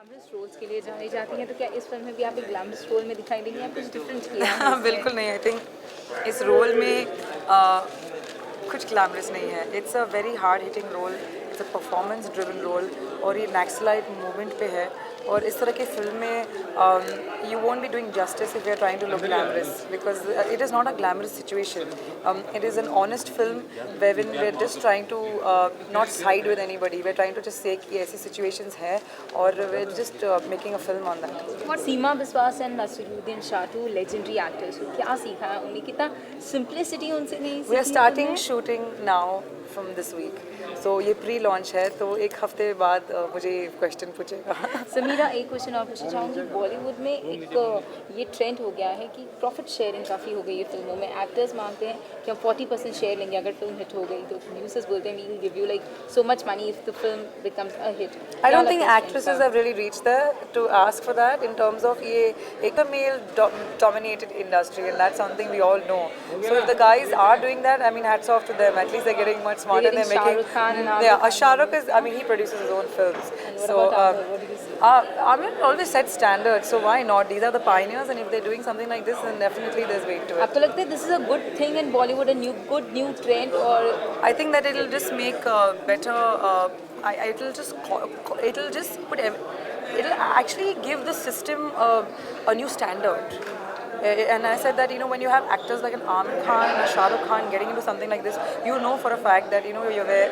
Glamorous roles के लिए जानी जाती हैं, तो क्या इस फिल्म में भी आप एक ग्लैमरस रोल में दिखाई देंगी या कुछ डिफरेंट किया है इसमें? बिल्कुल नहीं। आई थिंक इस रोल में कुछ ग्लैमरस नहीं है. It's a very hard hitting role, it's a performance driven role और ये नक्सलाइट मूवमेंट पे है. और इस तरह की फिल्म में you won't be doing justice if you are trying to look glamorous because it is not a glamorous situation. It is an honest film when we are just trying to not side with anybody. We are trying to just say कि ऐसी situations है और we are just making a film on that. Seema Biswas and Naseeruddin Shah, two legendary actors, क्या सीखा है उन्हें, कितना simplicity उनसे नहीं वी आर सीखी स्टार्टिंग तुमने? Shooting now from this week. So ये प्री लॉन्च है तो एक हफ्ते बाद मुझे क्वेश्चन पूछेगा. समीरा, एक क्वेश्चन और पूछना चाहूँगी. बॉलीवुड में एक ये ट्रेंड हो गया है कि प्रॉफिट शेयरिंग काफ़ी हो गई है फिल्मों में. एक्टर्स मांगते हैं कि हम 40% शेयर लेंगे अगर फिल्म हिट हो गई, तो प्रोड्यूसर्स बोलते हैं we will give you like so much money if the film becomes a hit. I don't think actresses have really reached there to ask for that in terms of ये एक तो male dominated industry and that's something we all know. So if the guys are doing that, I mean hats off to them. At least they're getting much smarter. They're getting Shah Rukh Khan and Aamir yeah. Khan. Shah Rukh is, I mean he produces his own films. And what So about Amir? What do you say? Amir always set standards. So why not? These are the pioneers and if they're doing something like this then definitely there's weight to it. आपको लगता है this is a good thing in Bollywood, a good new trend? और I think that it'll just make better. It'll just put. It'll actually give the system a new standard. And I said that when you have actors like an Aamir Khan and a Shah Rukh Khan getting into something like this, you know for a fact that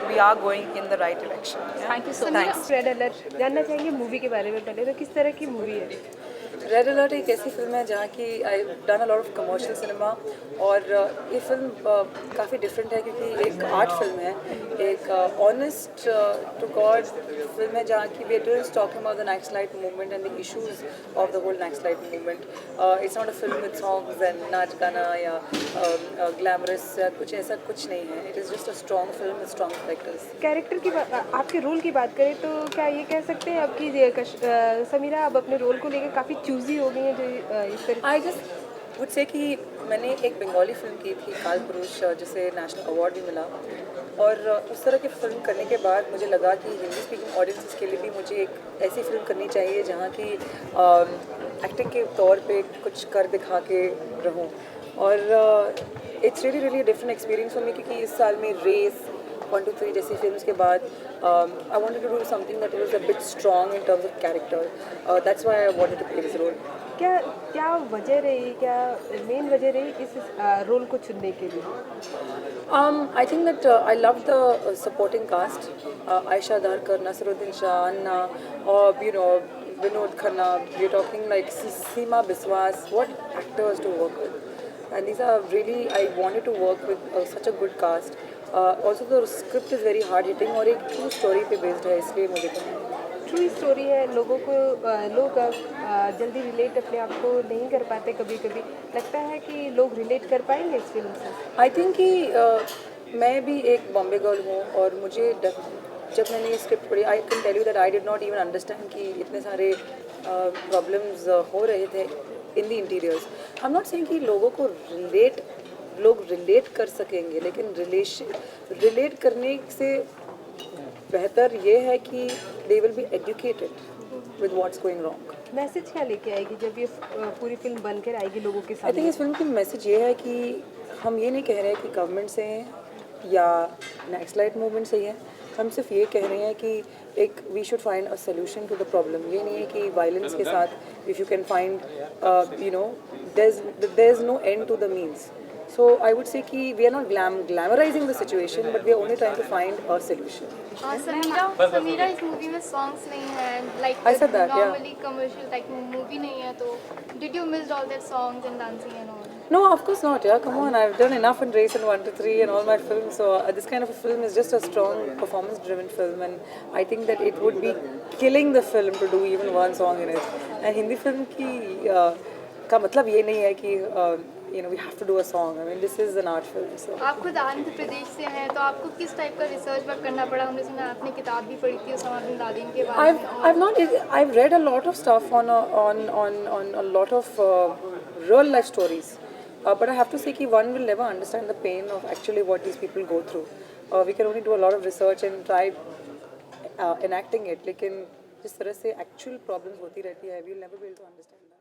we are going in the right direction. Yeah? Thank you so Thanks. Much. Red alert जानना चाहेंगे movie के बारे में. पहले तो किस तरह की मूवी है? रेड अलर्ट एक ऐसी फिल्म है जहाँ की I done a lot of commercial cinema और ये फिल्म काफ़ी डिफरेंट है क्योंकि एक आर्ट फिल्म है, एक ऑनेस्ट टू गॉड फिल्म है जहाँ की we are just talking about the Naxalite movement and the issues of the whole Naxalite movement. It's not a film with songs and नाच गाना या ग्लैमरस कुछ ऐसा कुछ नहीं है. It is just a strong film with strong characters. Character की आपके रोल की बात करें तो क्या ये कह सकते हैं आपकी समीरा अब अपने रोल को लेकर काफ़ी चूजी हो गई हैं जो इस तरह? आई जस्ट वुड से कि मैंने एक बंगाली फिल्म की थी काल पुरुष जिसे नेशनल अवार्ड भी मिला और उस तरह की फिल्म करने के बाद मुझे लगा कि हिंदी स्पीकिंग ऑडियंसेस के लिए भी मुझे एक ऐसी फिल्म करनी चाहिए जहाँ की एक्टिंग के तौर पे कुछ कर दिखा के रहूँ. और it's really really different experience for me क्योंकि इस साल में रेस 1, 2, 3 जैसी फिल्म्स के बाद I wanted to do something that was a bit strong in terms of character. That's why I wanted to play this role. क्या वजह रही, क्या मेन वजह रही इस रोल को चुनने के लिए? I think that I love the supporting cast. Aisha Dharkar, Nasiruddin Shah, Anna, or Vinod Khanna. We're talking like Seema Biswas. What actors to work with? And these are really, I wanted to work with such a good cast. Also the script is very hard hitting और एक true story पे based है इसलिए मुझे करना है. True story है. लोग जल्दी रिलेट अपने आप को नहीं कर पाते. कभी कभी लगता है कि लोग रिलेट कर पाएंगे इस फिल्म से. आई थिंक कि मैं भी एक बॉम्बे गर्ल हूँ और मुझे जब मैंने ये स्क्रिप्ट पढ़ी I can tell you that I did not even understand कि इतने सारे प्रॉब्लम्स हो रहे थे in the interiors. I am not saying कि लोग रिलेट कर सकेंगे लेकिन रिलेट करने से बेहतर ये है कि they will be educated with what's going wrong. Message क्या लेके आएगी जब ये पूरी फिल्म बनकर आएगी लोगों के आई सामने? थिंक इस फिल्म की मैसेज ये है कि हम ये नहीं कह रहे हैं कि गवर्नमेंट से हैं या नक्सलाइट मूवमेंट से ही है. हम सिर्फ ये कह रहे हैं कि एक we should find a solution to the problem. ये नहीं है कि वायलेंस के साथ if you can find there is no end to the means. So I would say कि we are not glamorizing the situation, but we are only trying to find a solution. Sameera इस movie में songs नहीं है, like I said that, yeah. normally commercial type movie नहीं है, तो did you miss all that songs and dancing and all? No, of course not. Yeah, come on. I've done enough in Race and 1 to 3 and all my films. So this kind of a film is just a strong performance-driven film, and I think that it would be killing the film to do even one song in it. And Hindi film की का मतलब ये नहीं है कि we have to do a song. I mean, this is an art film. So. आप खुद आंध्र प्रदेश से हैं, तो आपको किस टाइप का रिसर्च वर्क करना पड़ा? हमने सुना आपने किताब भी पढ़ी थी उसामा बिन लादेन के बारे में. I've read a lot of stuff on a lot of real life stories. But I have to say that one will never understand the pain of actually what these people go through. We can only do a lot of research and try enacting it. लेकिन जिस तरह से actual problems होती रहती है, we will never be able to understand that.